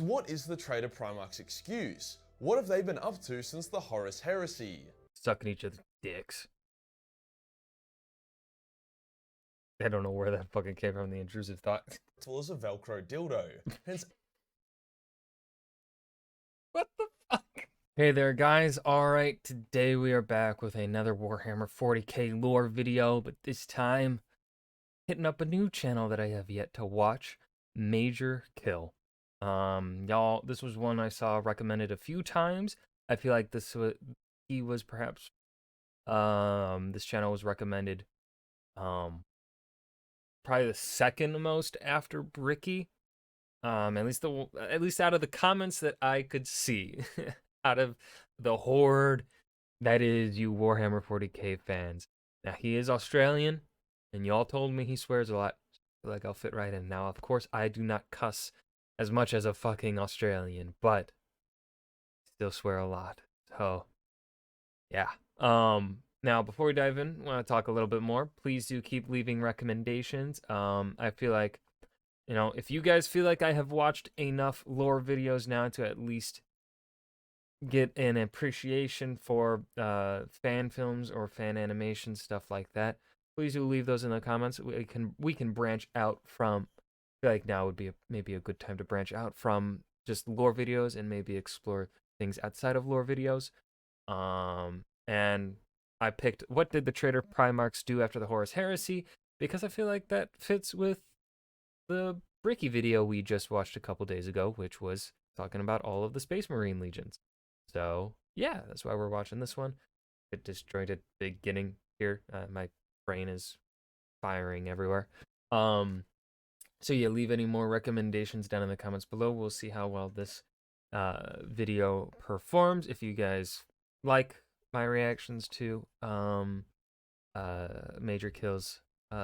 So what is the Traitor Primarchs' excuse? What have they been up to since the Horus Heresy? Sucking each other's dicks. I don't know where that fucking came from, the intrusive thought. As well as a Velcro dildo. Hence, What the fuck? Hey there, guys. Alright, today we are back with another Warhammer 40k lore video, but this time hitting up a new channel that I have yet to watch, Major Kill. Y'all, this was one I saw recommended a few times. I feel like this channel was recommended probably the second most after Bricky. At least out of the comments that I could see, out of the horde that is you Warhammer 40k fans. Now he is Australian, and y'all told me he swears a lot. I feel like I'll fit right in. Now, of course, I do not cuss as much as a fucking Australian, but still swear a lot. So, yeah. Now, before we dive in, I want to talk a little bit more. Please do keep leaving recommendations. I feel like, you know, if you guys feel like I have watched enough lore videos now to at least get an appreciation for fan films or fan animation, stuff like that, please do leave those in the comments. We can branch out from, I feel like now would be maybe a good time to branch out from just lore videos and maybe explore things outside of lore videos. And I picked what did the Traitor Primarchs do after the Horus Heresy, because I feel like that fits with the Bricky video we just watched a couple days ago, which was talking about all of the Space Marine legions. So yeah, that's why we're watching this one. Bit disjointed beginning here. My brain is firing everywhere. So yeah, leave any more recommendations down in the comments below. We'll see how well this video performs. If you guys like my reactions to Major Kill's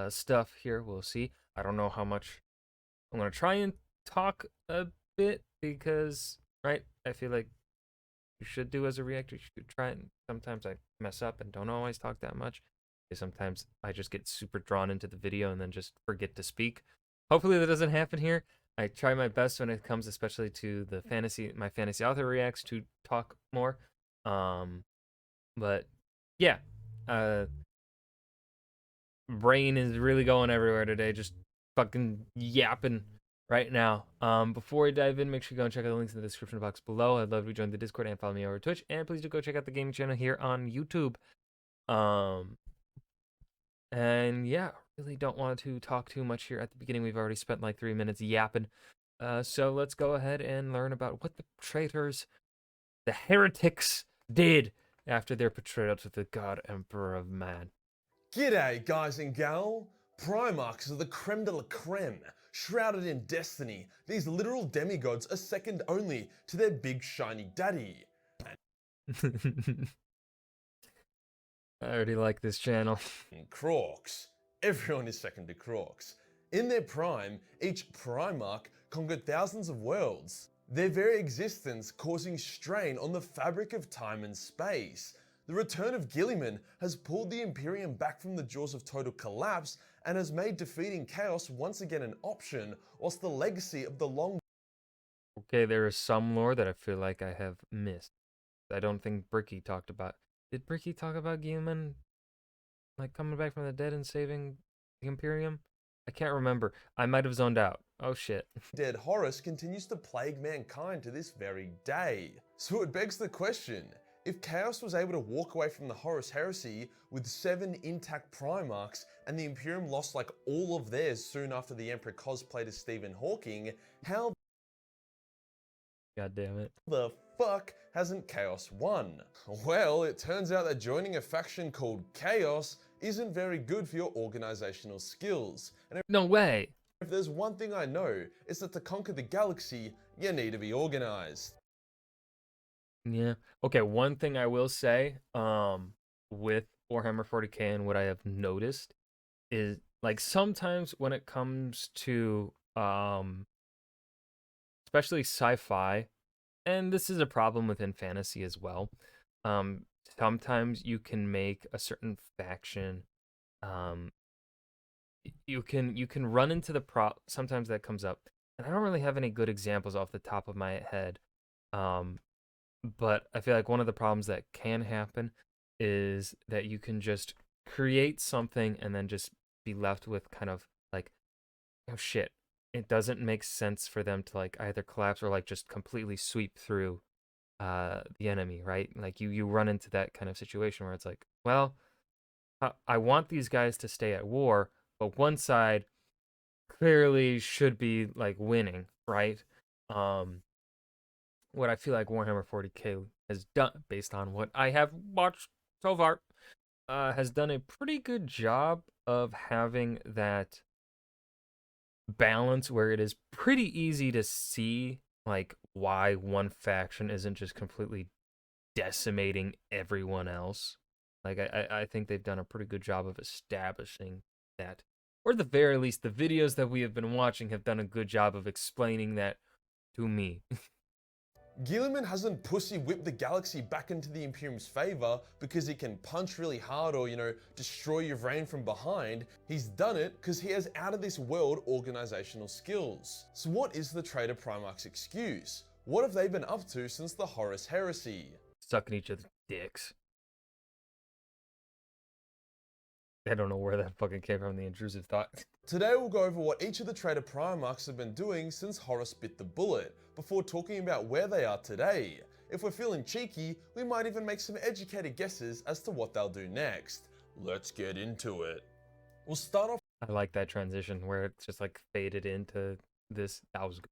stuff here, we'll see. I don't know how much I'm gonna try and talk a bit, because right, I feel like you should do as a reactor. You should try it. Sometimes I mess up and don't always talk that much. Sometimes I just get super drawn into the video and then just forget to speak. Hopefully that doesn't happen here. I try my best when it comes especially to the my fantasy author reacts to talk more. But yeah, brain is really going everywhere today, just fucking yapping right now. Before we dive in, make sure you go and check out the links in the description box below. I'd love if you join the Discord and follow me over Twitch, and please do go check out the gaming channel here on YouTube. And yeah, really don't want to talk too much here at the beginning. We've already spent like 3 minutes yapping. So let's go ahead and learn about what the traitors, the heretics, did after their betrayal to the God Emperor of Man. G'day guys and gal. Primarchs are the creme de la creme. Shrouded in destiny, these literal demigods are second only to their big shiny daddy. I already like this channel. Crocs. Everyone is second to Crocs. In their prime, each Primarch conquered thousands of worlds, their very existence causing strain on the fabric of time and space. The return of Guilliman has pulled the Imperium back from the jaws of total collapse and has made defeating chaos once again an option, whilst the legacy of the long... Okay, there is some lore that I feel like I have missed. I don't think Bricky talked about... Did Bricky talk about Guilliman, like, coming back from the dead and saving the Imperium? I can't remember. I might have zoned out. Oh shit. Dead Horus continues to plague mankind to this very day. So it begs the question, if Chaos was able to walk away from the Horus Heresy with 7 intact Primarchs and the Imperium lost like all of theirs soon after the Emperor cosplayed as Stephen Hawking, how God damn it. the fuck hasn't Chaos won? Well, it turns out that joining a faction called Chaos isn't very good for your organizational skills. And No way. if there's one thing I know, it's that to conquer the galaxy, you need to be organized. Yeah. Okay, one thing I will say, with Warhammer 40k and what I have noticed is, like, sometimes when it comes to, especially sci-fi, and this is a problem within fantasy as well, sometimes you can make a certain faction, you can run into the sometimes that comes up, and I don't really have any good examples off the top of my head. But I feel like one of the problems that can happen is that you can just create something and then just be left with kind of like, oh shit, it doesn't make sense for them to like either collapse or like just completely sweep through the enemy, right? Like you run into that kind of situation where it's like, well, I want these guys to stay at war, but one side clearly should be like winning, right? Um, what I feel like Warhammer 40K has done, based on what I have watched so far, has done a pretty good job of having that balance where it is pretty easy to see like why one faction isn't just completely decimating everyone else. Like I think they've done a pretty good job of establishing that. Or at the very least, the videos that we have been watching have done a good job of explaining that to me. Guilliman hasn't pussy whipped the galaxy back into the Imperium's favor because he can punch really hard or, destroy your brain from behind. He's done it because he has out of this world organizational skills. So what is the Traitor Primarch's excuse? What have they been up to since the Horus Heresy? Sucking each other's dicks. I don't know where that fucking came from, the intrusive thought. Today we'll go over what each of the Traitor Primarchs have been doing since Horus bit the bullet, before talking about where they are today. If we're feeling cheeky, we might even make some educated guesses as to what they'll do next. Let's get into it. We'll start off. I like that transition where it's just like faded into this. That was good.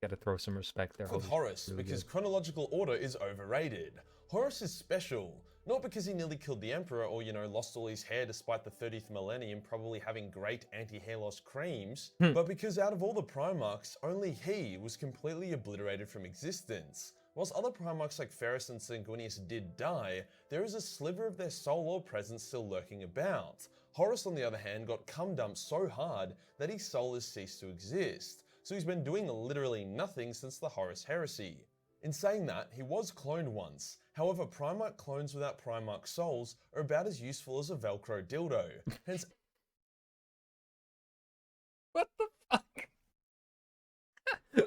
Gotta throw some respect there. With Horus, really because good. chronological order is overrated. Horus is special, not because he nearly killed the Emperor or, lost all his hair despite the 30th millennium probably having great anti-hair loss creams, but because out of all the Primarchs, only he was completely obliterated from existence. Whilst other Primarchs like Ferrus and Sanguinius did die, there is a sliver of their soul or presence still lurking about. Horus, on the other hand, got cum dumped so hard that his soul has ceased to exist, so he's been doing literally nothing since the Horus Heresy. In saying that, he was cloned once. However, Primarch clones without Primarch souls are about as useful as a Velcro dildo. Hence, What the fuck? Who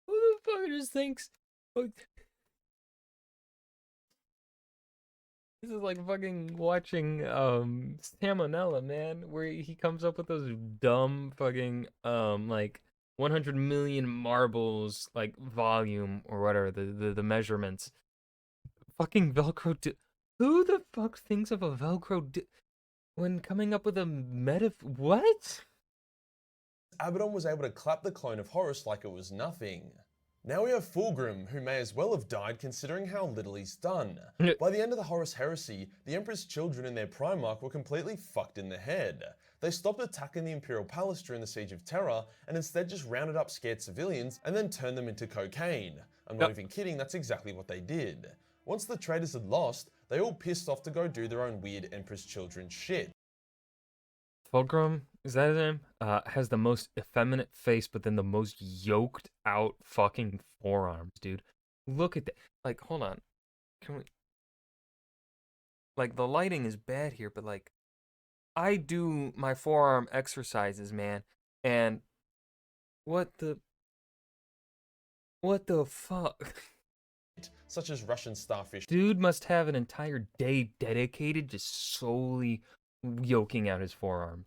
the fuck just thinks? Oh, this is like fucking watching Salmonella, man, where he comes up with those dumb fucking like 100 million marbles like volume or whatever the measurements. Fucking Velcro. Who the fuck thinks of a Velcro when coming up with a what? Abaddon was able to clap the clone of Horus like it was nothing. Now we have Fulgrim, who may as well have died considering how little he's done. By the end of the Horus Heresy, the Emperor's children and their Primarch were completely fucked in the head. They stopped attacking the Imperial Palace during the Siege of Terror and instead just rounded up scared civilians and then turned them into cocaine. I'm not even kidding, that's exactly what they did. Once the traitors had lost, they all pissed off to go do their own weird Emperor's children shit. Fulgrim, is that his name? Has the most effeminate face, but then the most yoked out fucking forearms, dude. Look at that. Like, hold on. Can we... Like, the lighting is bad here, but like, I do my forearm exercises, man. And what the fuck? Such as Russian starfish. Dude must have an entire day dedicated to solely yoking out his forearms.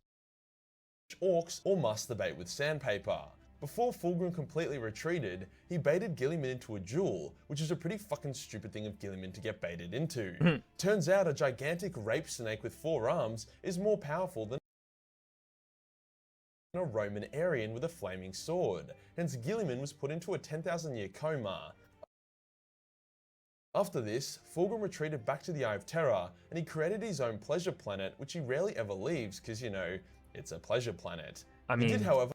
Orcs or masturbate with sandpaper. Before Fulgrim completely retreated, he baited Guilliman into a duel, which is a pretty fucking stupid thing of Guilliman to get baited into. Turns out a gigantic rape snake with 4 arms is more powerful than a Roman Aryan with a flaming sword, hence Guilliman was put into a 10,000-year coma. After this, Fulgrim retreated back to the Eye of Terror, and he created his own pleasure planet, which he rarely ever leaves because, it's a pleasure planet. I mean, he did, however,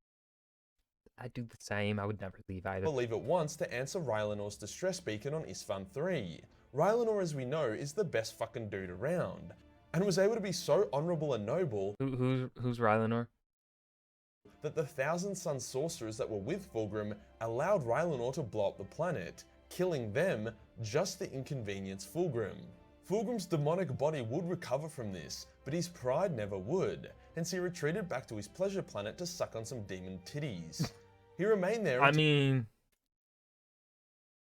I do the same. I would never leave either. leave it once to answer Rylanor's distress beacon on Isstvan 3. Rylanor, as we know, is the best fucking dude around, and was able to be so honorable and noble Who's Rylanor? that the 1,000 Sun sorcerers that were with Fulgrim allowed Rylanor to blow up the planet, killing them just to inconvenience Fulgrim. Fulgrim's demonic body would recover from this, but his pride never would. hence he retreated back to his pleasure planet to suck on some demon titties. He remained there I mean,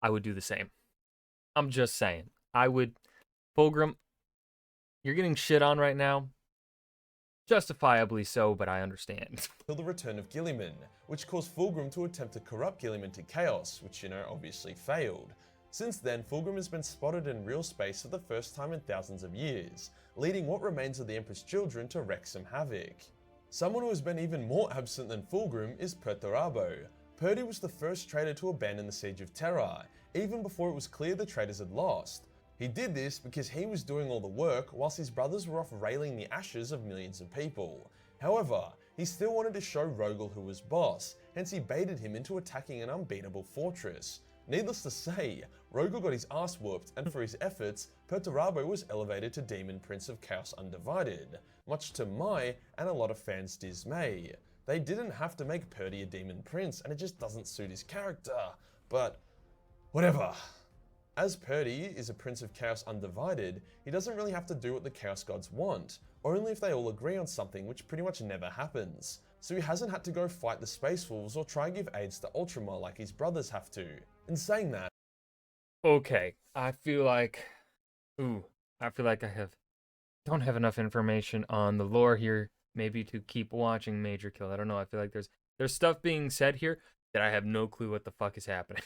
I would do the same. I'm just saying. I would. Fulgrim, you're getting shit on right now. Justifiably so, but I understand. until the return of Guilliman, which caused Fulgrim to attempt to corrupt Guilliman to chaos, which, obviously failed. Since then, Fulgrim has been spotted in real space for the first time in thousands of years, leading what remains of the Emperor's children to wreak some havoc. Someone who has been even more absent than Fulgrim is Perabo. Purdy was the first traitor to abandon the Siege of Terra, even before it was clear the traitors had lost. He did this because he was doing all the work whilst his brothers were off railing the ashes of millions of people. However, he still wanted to show Rogel who was boss, hence he baited him into attacking an unbeatable fortress. Needless to say, Rogel got his ass whooped, and for his efforts, Perabo was elevated to Demon Prince of Chaos Undivided, much to my and a lot of fans' dismay. They didn't have to make Purdy a Demon Prince, and it just doesn't suit his character, but whatever. As Purdy is a Prince of Chaos Undivided, he doesn't really have to do what the Chaos Gods want, only if they all agree on something, which pretty much never happens. So he hasn't had to go fight the Space Wolves or try and give aids to Ultramar like his brothers have to. In saying that, Okay, I feel like I don't have enough information on the lore here, maybe to keep watching Major Kill. I don't know. I feel like there's stuff being said here that I have no clue what the fuck is happening.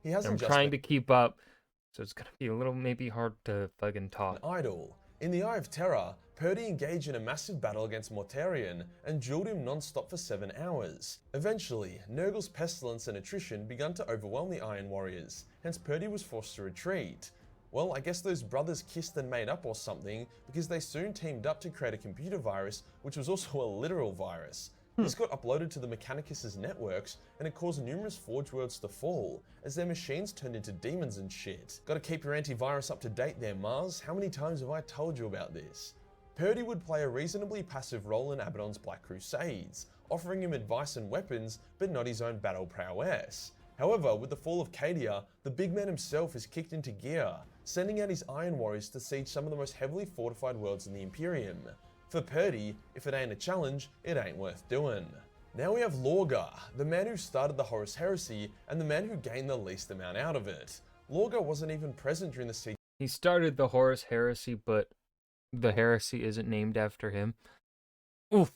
he hasn't I'm just trying to keep up, so it's gonna be a little maybe hard to fucking talk. idle. In the Eye of Terror, Purdy engaged in a massive battle against Mortarion and dueled him non-stop for 7 hours. Eventually, Nurgle's pestilence and attrition began to overwhelm the Iron Warriors, hence Purdy was forced to retreat. Well, I guess those brothers kissed and made up or something, because they soon teamed up to create a computer virus, which was also a literal virus. This got uploaded to the Mechanicus' networks, and it caused numerous Forge worlds to fall, as their machines turned into demons and shit. Gotta keep your antivirus up to date there, Mars. How many times have I told you about this? Purdy would play a reasonably passive role in Abaddon's Black Crusades, offering him advice and weapons, but not his own battle prowess. However, with the fall of Cadia, the big man himself is kicked into gear, sending out his Iron Warriors to siege some of the most heavily fortified worlds in the Imperium. For Purdy, if it ain't a challenge, it ain't worth doing. Now we have Lorgar, the man who started the Horus Heresy and the man who gained the least amount out of it. Lorgar wasn't even present during the siege He started the Horus Heresy, but the heresy isn't named after him. Oof,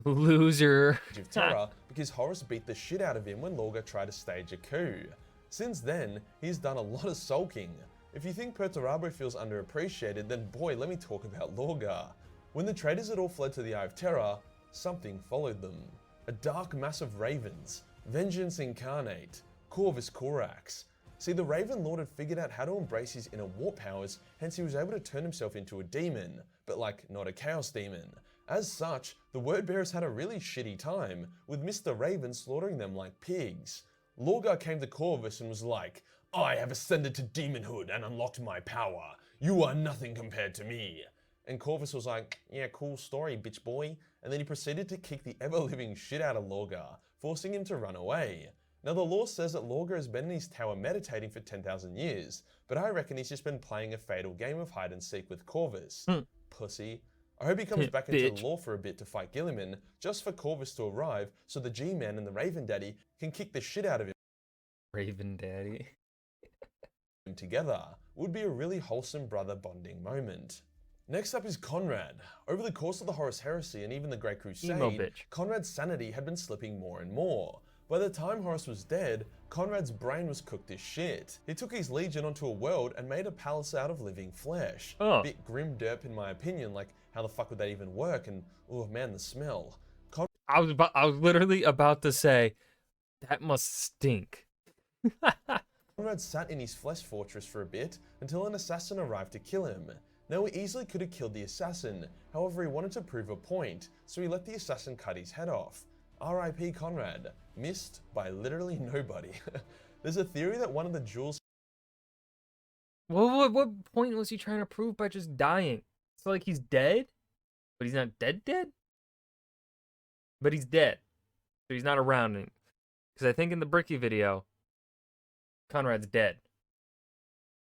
loser. of Terror because Horus beat the shit out of him when Lorgar tried to stage a coup. Since then, he's done a lot of sulking. If you think Perabo feels underappreciated, then boy, let me talk about Lorgar. When the traitors had all fled to the Eye of Terror, something followed them. A dark mass of ravens, Vengeance Incarnate, Corvus Corax. See, the Raven Lord had figured out how to embrace his inner warp powers, hence he was able to turn himself into a demon, but like, not a chaos demon. As such, the word bearers had a really shitty time, with Mr. Raven slaughtering them like pigs. Lorgar came to Corvus and was like, "I have ascended to demonhood and unlocked my power. You are nothing compared to me." And Corvus was like, "Yeah, cool story, bitch boy." And then he proceeded to kick the ever-living shit out of Lorgar, forcing him to run away. Now the lore says that Lorgar has been in his tower meditating for 10,000 years, but I reckon he's just been playing a fatal game of hide and seek with Corvus. Pussy. I hope he comes back into the lore for a bit to fight Guilliman, just for Corvus to arrive so the G-Man and the Raven Daddy can kick the shit out of him. Raven Daddy. Together would be a really wholesome brother bonding moment. Next up is Conrad. Over the course of the Horus Heresy and even the Great Crusade, Conrad's sanity had been slipping more and more. By the time Horus was dead, Conrad's brain was cooked as shit. He took his legion onto a world and made a palace out of living flesh. A bit grim derp in my opinion, like how the fuck would that even work, and oh man, the smell. I was literally about to say, that must stink. Conrad sat in his flesh fortress for a bit until an assassin arrived to kill him. Now he easily could have killed the assassin, however he wanted to prove a point, so he let the assassin cut his head off. R.I.P. Conrad, missed by literally nobody. There's a theory that one of the jewels... What point was he trying to prove by just dying? It's like he's dead, but he's not dead? But he's dead, so he's not around him. Because I think in the Bricky video, Conrad's dead.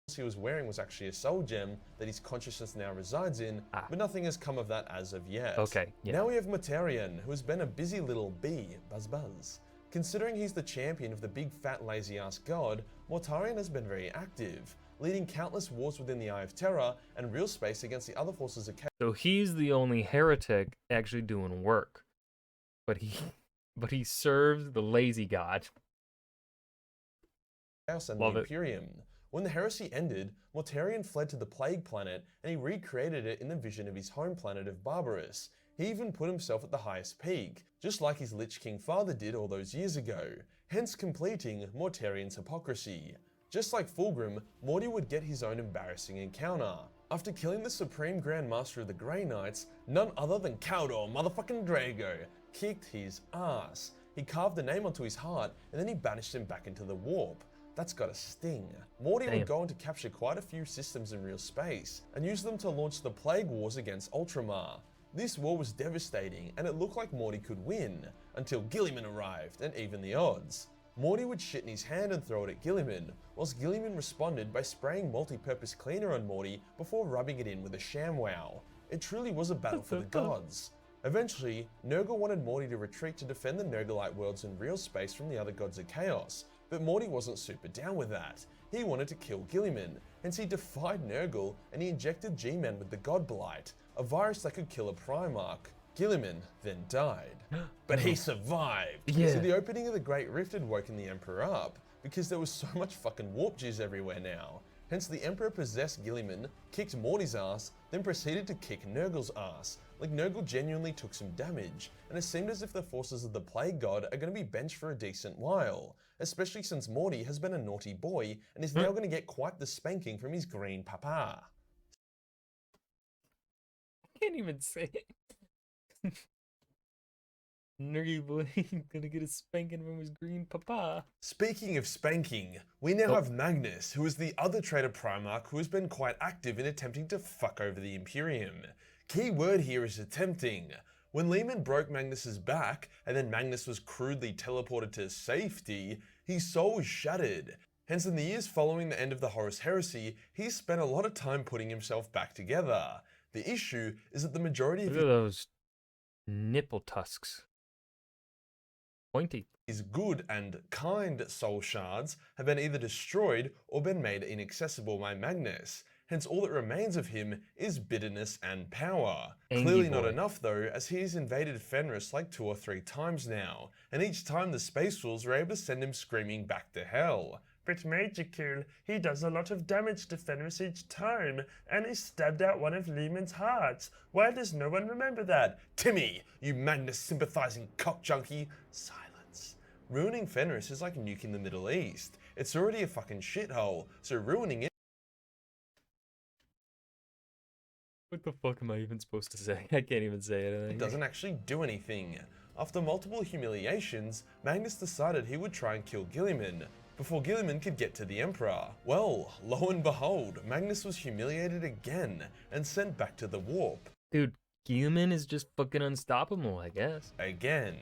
he was wearing was actually a soul gem that his consciousness now resides in, but nothing has come of that as of yet. Okay, yeah. Now we have Mortarion, who has been a busy little bee, buzz. Considering he's the champion of the big fat lazy ass god, Mortarion has been very active, leading countless wars within the Eye of Terror and real space against the other forces of So he's the only heretic actually doing work, but he serves the lazy god. Chaos and Love the it. Imperium. When the heresy ended, Mortarion fled to the Plague Planet and he recreated it in the vision of his home planet of Barbarous. He even put himself at the highest peak, just like his Lich King father did all those years ago, hence completing Mortarion's hypocrisy. Just like Fulgrim, Morty would get his own embarrassing encounter. After killing the Supreme Grand Master of the Grey Knights, none other than Caldor motherfucking Drago kicked his ass. He carved a name onto his heart and then he banished him back into the warp. That's gotta sting. Morty would go on to capture quite a few systems in real space, and use them to launch the Plague Wars against Ultramar. This war was devastating, and it looked like Morty could win, until Guilliman arrived, and evened the odds. Morty would shit in his hand and throw it at Guilliman, whilst Guilliman responded by spraying multi-purpose cleaner on Morty before rubbing it in with a ShamWow. It truly was a battle for the gods. Eventually, Nurgle wanted Morty to retreat to defend the Nurglite worlds in real space from the other gods of chaos, but Morty wasn't super down with that. He wanted to kill Guilliman, hence he defied Nurgle and he injected G-Man with the God Blight, a virus that could kill a Primarch. Guilliman then died, but he survived. Yeah. So the opening of the Great Rift had woken the Emperor up, because there was so much fucking warp jizz everywhere now. Hence the Emperor possessed Guilliman, kicked Morty's ass, then proceeded to kick Nurgle's ass. Like Nurgle genuinely took some damage, and it seemed as if the forces of the Plague God are going to be benched for a decent while, especially since Morty has been a naughty boy and is now going to get quite the spanking from his green papa. I can't even say it. Nerdy boy gonna get a spanking from his green papa. Speaking of spanking, we now have Magnus, who is the other traitor Primarch who has been quite active in attempting to fuck over the Imperium. Key word here is attempting. When Lehman broke Magnus's back, and then Magnus was crudely teleported to safety, his soul was shattered. Hence in the years following the end of the Horus Heresy, he spent a lot of time putting himself back together. The issue is that the majority of Look at those nipple tusks. Pointy. his good and kind soul shards have been either destroyed or been made inaccessible by Magnus. Hence all that remains of him is bitterness and power. Clearly not enough though, as he has invaded Fenris like 2 or 3 times now, and each time the Space Wolves were able to send him screaming back to hell. But magical, he does a lot of damage to Fenris each time, and he stabbed out one of Lehman's hearts. Why does no one remember that? Timmy, you Magnus sympathizing cock junkie. Silence. Ruining Fenris is like nuking the Middle East. It's already a fucking shithole, so ruining it. What the fuck am I even supposed to say? I can't even say it. It doesn't actually do anything. After multiple humiliations, Magnus decided he would try and kill Guilliman, before Guilliman could get to the Emperor. Well, lo and behold, Magnus was humiliated again, and sent back to the warp. Dude, Guilliman is just fucking unstoppable, I guess. Again.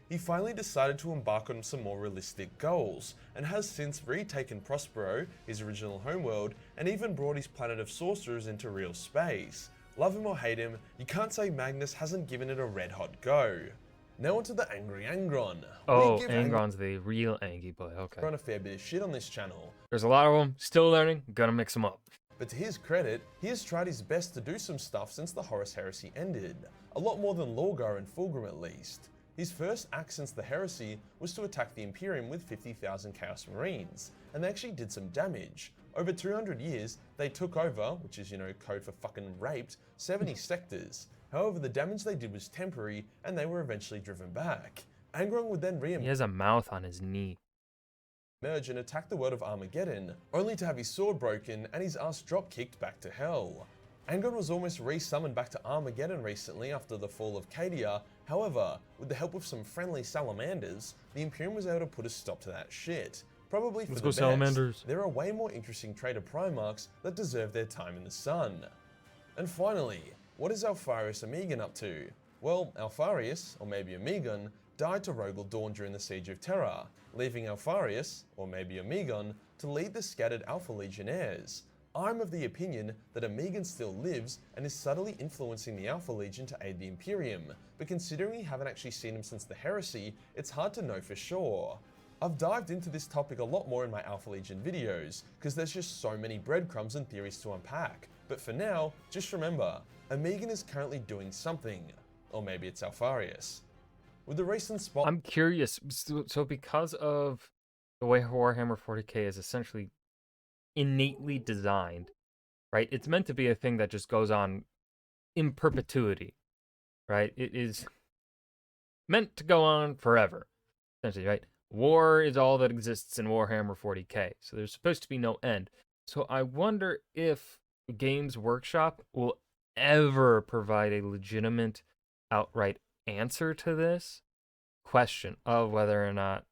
He finally decided to embark on some more realistic goals, and has since retaken Prospero, his original homeworld, and even brought his planet of sorcerers into real space. Love him or hate him, you can't say Magnus hasn't given it a red hot go. Now onto the angry Angron. Oh, Angron's the real Angie boy, okay. Angron a fair bit of shit on this channel. There's a lot of them, still learning, gonna mix them up. But to his credit, he has tried his best to do some stuff since the Horus Heresy ended. A lot more than Lorgar and Fulgrim at least. His first act since the Heresy was to attack the Imperium with 50,000 Chaos Marines, and they actually did some damage. Over 200 years, they took over, which is, code for fucking raped, 70 sectors. However, the damage they did was temporary, and they were eventually driven back. Angron would then He has a mouth on his knee. Emerge and attack the world of Armageddon, only to have his sword broken and his ass drop-kicked back to hell. Angron was almost re-summoned back to Armageddon recently after the fall of Cadia. However, with the help of some friendly salamanders, the Imperium was able to put a stop to that shit. Probably for the best. Salamanders. There are way more interesting traitor Primarchs that deserve their time in the sun. And finally, what is Alfarius Amigan up to? Well, Alfarius, or maybe Amigan, died to Rogel Dawn during the Siege of Terra, leaving Alfarius, or maybe Amigan, to lead the scattered Alpha Legionnaires. I'm of the opinion that Megan still lives and is subtly influencing the Alpha Legion to aid the Imperium, but considering we haven't actually seen him since the Heresy, it's hard to know for sure. I've dived into this topic a lot more in my Alpha Legion videos, because there's just so many breadcrumbs and theories to unpack, but for now, just remember, Megan is currently doing something, or maybe it's Alfarius. With the recent spot, I'm curious, so because of the way Warhammer 40k is essentially innately designed, right? It's meant to be a thing that just goes on in perpetuity, right? It is meant to go on forever, essentially, right? War is all that exists in Warhammer 40k, so there's supposed to be no end. So I wonder if Games Workshop will ever provide a legitimate, outright answer to this question of whether or not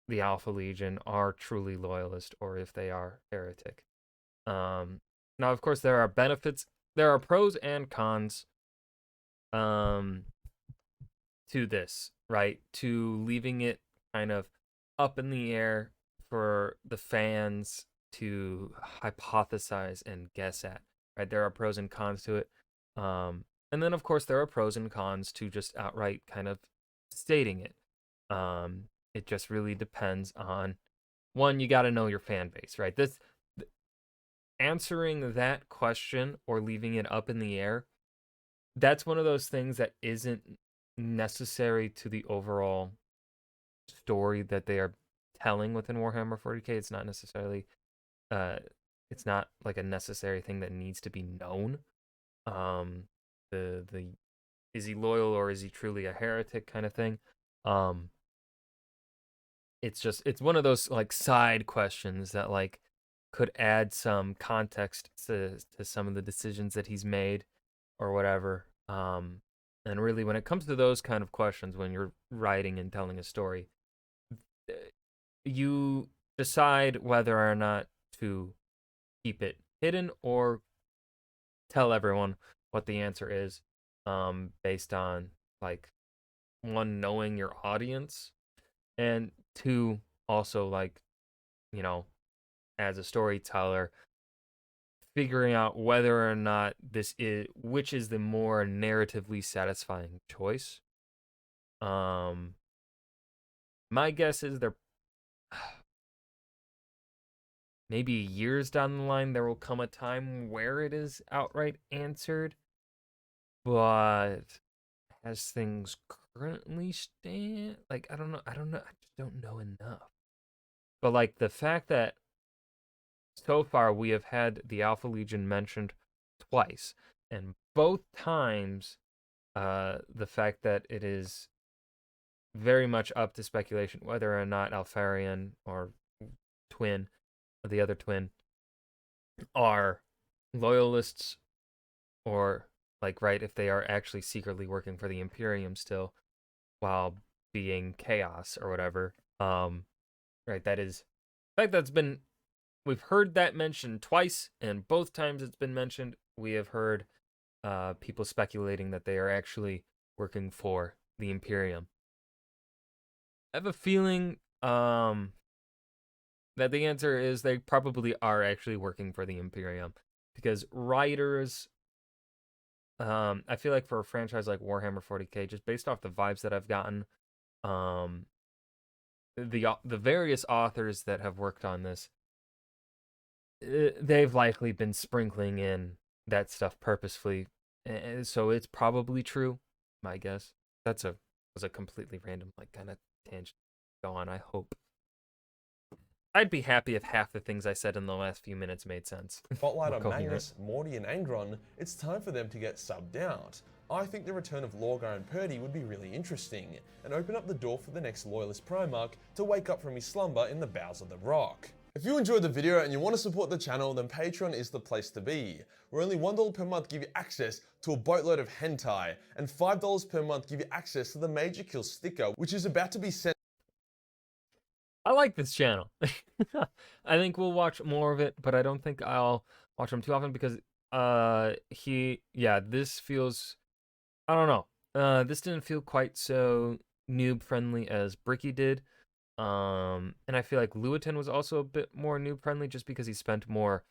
the Alpha Legion are truly loyalist or if they are heretic. Now, of course, there are benefits, there are pros and cons to this, right? To leaving it kind of up in the air for the fans to hypothesize and guess at, right? There are pros and cons to it. And then, of course, there are pros and cons to just outright kind of stating it. It just really depends on, one, you got to know your fan base, right? Answering that question or leaving it up in the air, that's one of those things that isn't necessary to the overall story that they are telling within Warhammer 40k. It's not necessarily, it's not like a necessary thing that needs to be known. The is he loyal or is he truly a heretic kind of thing. It's one of those like side questions that like could add some context to some of the decisions that he's made or whatever. And really, when it comes to those kind of questions, when you're writing and telling a story, you decide whether or not to keep it hidden or tell everyone what the answer is, based on like, one, knowing your audience, and two, also like, you know, as a storyteller, figuring out whether or not which is the more narratively satisfying choice. My guess is they're maybe years down the line there will come a time where it is outright answered, but as things currently stand, like I don't know, I just don't know enough. But like the fact that so far we have had the Alpha Legion mentioned twice, and both times the fact that it is very much up to speculation whether or not Alfarian or twin, or the other twin, are loyalists or like, right, if they are actually secretly working for the Imperium still while being chaos or whatever. Right, that is fact that's been, we've heard that mentioned twice, and both times it's been mentioned, we have heard people speculating that they are actually working for the Imperium. I have a feeling that the answer is they probably are actually working for the Imperium, because writers, I feel like for a franchise like Warhammer 40k, just based off the vibes that I've gotten, the various authors that have worked on this, they've likely been sprinkling in that stuff purposefully, so it's probably true. My guess. Was a completely random like kind of tangent. Go on. I hope. I'd be happy if half the things I said in the last few minutes made sense. spotlight on Magnus, Morty, and Angron, it's time for them to get subbed out. I think the return of Lorgar and Purdy would be really interesting, and open up the door for the next Loyalist Primarch to wake up from his slumber in the bowels of the rock. If you enjoyed the video and you want to support the channel, then Patreon is the place to be. Where only $1 per month give you access to a boatload of hentai, and $5 per month give you access to the Major Kill sticker, which is about to be sent. I like this channel. I think we'll watch more of it, but I don't think I'll watch them too often because this feels, I don't know. This didn't feel quite so noob friendly as Bricky did. And I feel like Lewitton was also a bit more noob friendly just because he spent more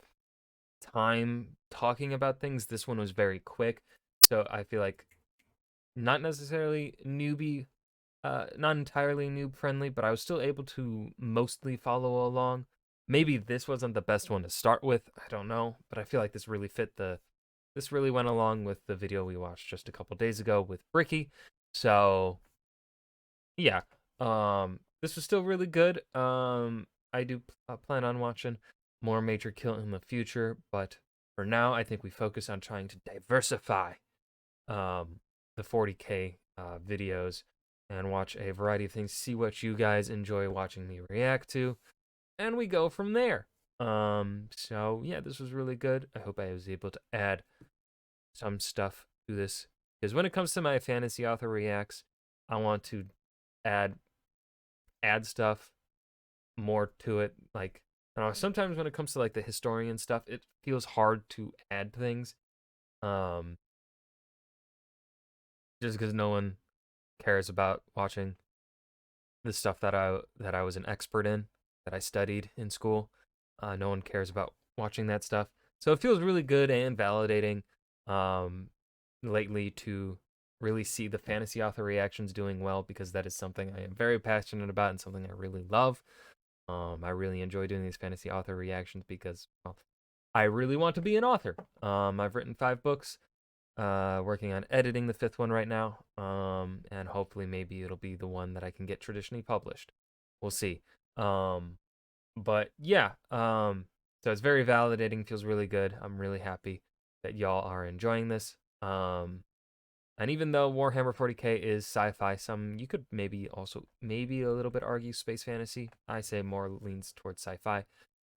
time talking about things. This one was very quick, so I feel like not necessarily newbie, not entirely noob friendly, but I was still able to mostly follow along. Maybe this wasn't the best one to start with, I don't know, but I feel like this really went along with the video we watched just a couple days ago with Bricky. So yeah, this was still really good. I do plan on watching more Major Kill in the future, but for now, I think we focus on trying to diversify the 40K videos and watch a variety of things, see what you guys enjoy watching me react to, and we go from there. So yeah, this was really good. I hope I was able to add some stuff to this, because when it comes to my fantasy author reacts, I want to add stuff more to it. Like, I don't know, sometimes when it comes to like the historian stuff, it feels hard to add things. Just because no one cares about watching the stuff that I was an expert in, that I studied in school. No one cares about watching that stuff. So it feels really good and validating lately to really see the fantasy author reactions doing well, because that is something I am very passionate about and something I really love. I really enjoy doing these fantasy author reactions because, well, I really want to be an author. I've written 5 books, working on editing the 5th one right now, and hopefully maybe it'll be the one that I can get traditionally published. We'll see. But yeah, so it's very validating, feels really good. I'm really happy that y'all are enjoying this. And even though Warhammer 40K is sci-fi, you could maybe a little bit argue space fantasy. I say more leans towards sci-fi.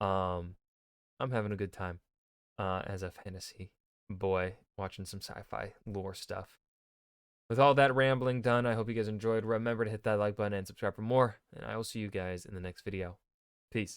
I'm having a good time as a fantasy boy watching some sci-fi lore stuff. With all that rambling done, I hope you guys enjoyed. Remember to hit that like button and subscribe for more, and I will see you guys in the next video. Peace.